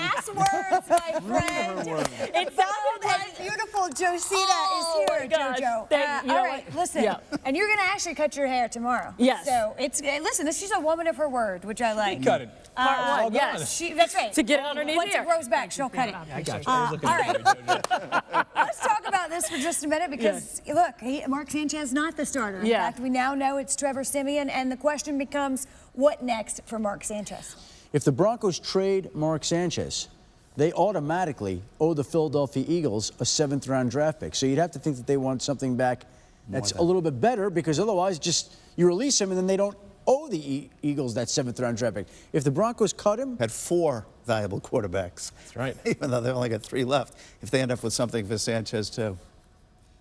last words, my friend. It sounded like beautiful Josina is here, JoJo. All right, listen. Yeah. And you're going to actually cut your hair tomorrow. Yes. So listen, she's a woman of her word, which I like. Cut it. Part one, yes. That's right. To get it underneath Once here. it grows back, she'll cut it. I got you. I was looking all at right. Let's talk about this for just a minute because, look, Mark Sanchez is not the starter. In fact, we now know it's Trevor Siemian, and the question becomes, what next for Mark Sanchez? If the Broncos trade Mark Sanchez, they automatically owe the Philadelphia Eagles a 7th-round draft pick. So you'd have to think that they want something back that's a little bit better, because otherwise just you release him and then they don't owe the Eagles that 7th-round draft pick. If the Broncos cut him... Had 4 valuable quarterbacks. That's right. Even though they've only got 3 left. If they end up with something for Sanchez, too.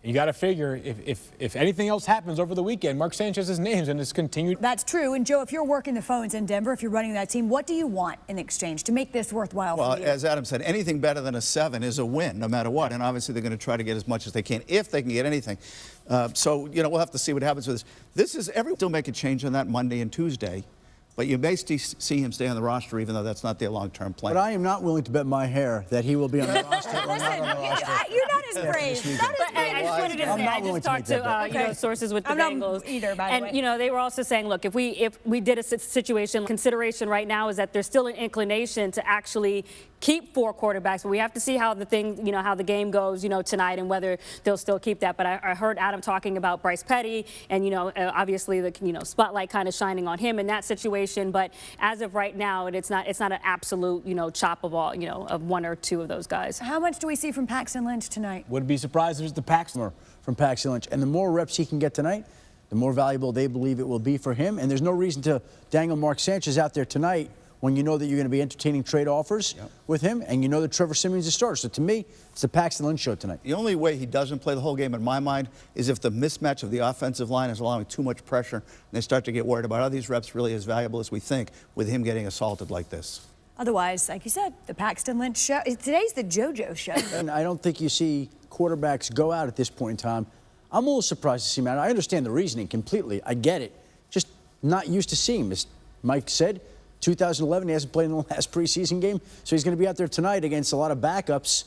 You got to figure, if anything else happens over the weekend, Mark Sanchez's name's going to continue. That's true. And, Joe, if you're working the phones in Denver, if you're running that team, what do you want in exchange to make this worthwhile for you? Well, as Adam said, anything better than a 7 is a win, no matter what. And obviously they're going to try to get as much as they can, if they can get anything. So, we'll have to see what happens with this. Still make a change on that Monday and Tuesday. But you may see him stay on the roster, even though that's not their long-term plan. But I am not willing to bet my hair that he will be on the roster or not on the roster. You're not as brave. Not as brave. I just wanted to say, I just talked to sources with the Bengals. Either, by the way. And they were also saying, look, if we did a situation, consideration right now is that there's still an inclination to actually keep 4 quarterbacks, but we have to see how how the game goes, tonight, and whether they'll still keep that. But I heard Adam talking about Bryce Petty, and obviously the spotlight kind of shining on him in that situation. But as of right now, it's not an absolute chop of all of 1 or 2 of those guys. How much do we see from Paxton Lynch tonight? Wouldn't be surprised if it's the Paxton from Paxton Lynch. And the more reps he can get tonight, the more valuable they believe it will be for him. And there's no reason to dangle Mark Sanchez out there tonight when you know that you're going to be entertaining trade offers with him, and you know that Trevor Siemian's a starter. So to me, it's the Paxton Lynch show tonight. The only way he doesn't play the whole game, in my mind, is if the mismatch of the offensive line is allowing too much pressure, and they start to get worried about, are these reps really as valuable as we think with him getting assaulted like this? Otherwise, like you said, the Paxton Lynch show. Today's the JoJo show. And I don't think you see quarterbacks go out at this point in time. I'm a little surprised to see, man. I understand the reasoning completely. I get it. Just not used to seeing him. As Mike said, 2011, he hasn't played in the last preseason game, so he's going to be out there tonight against a lot of backups.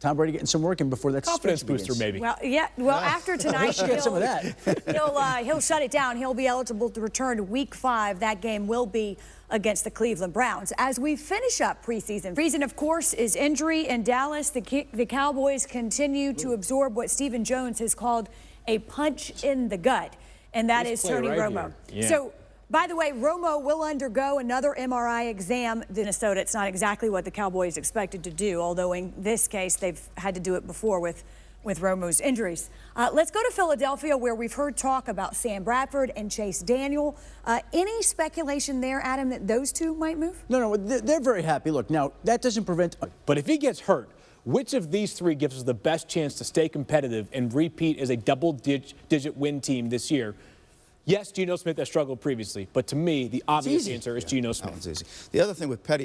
Tom Brady getting some work in before that confidence booster, maybe. Well, after tonight, get some of that. he'll shut it down. He'll be eligible to return to Week 5. That game will be against the Cleveland Browns. As we finish up preseason, reason, of course, is injury in Dallas. The Cowboys continue to absorb what Stephen Jones has called a punch in the gut, and that is Tony Romo. So, by the way, Romo will undergo another MRI exam. Minnesota, it's not exactly what the Cowboys expected to do, although in this case they've had to do it before with Romo's injuries. Let's go to Philadelphia, where we've heard talk about Sam Bradford and Chase Daniel. Any speculation there, Adam, that those 2 might move? No, they're very happy. Look, now, that doesn't prevent... But if he gets hurt, which of these 3 gives us the best chance to stay competitive and repeat as a double-digit win team this year? Yes, Geno Smith has struggled previously, but to me, the obvious answer is Geno Smith. That one's easy. The other thing with Petty,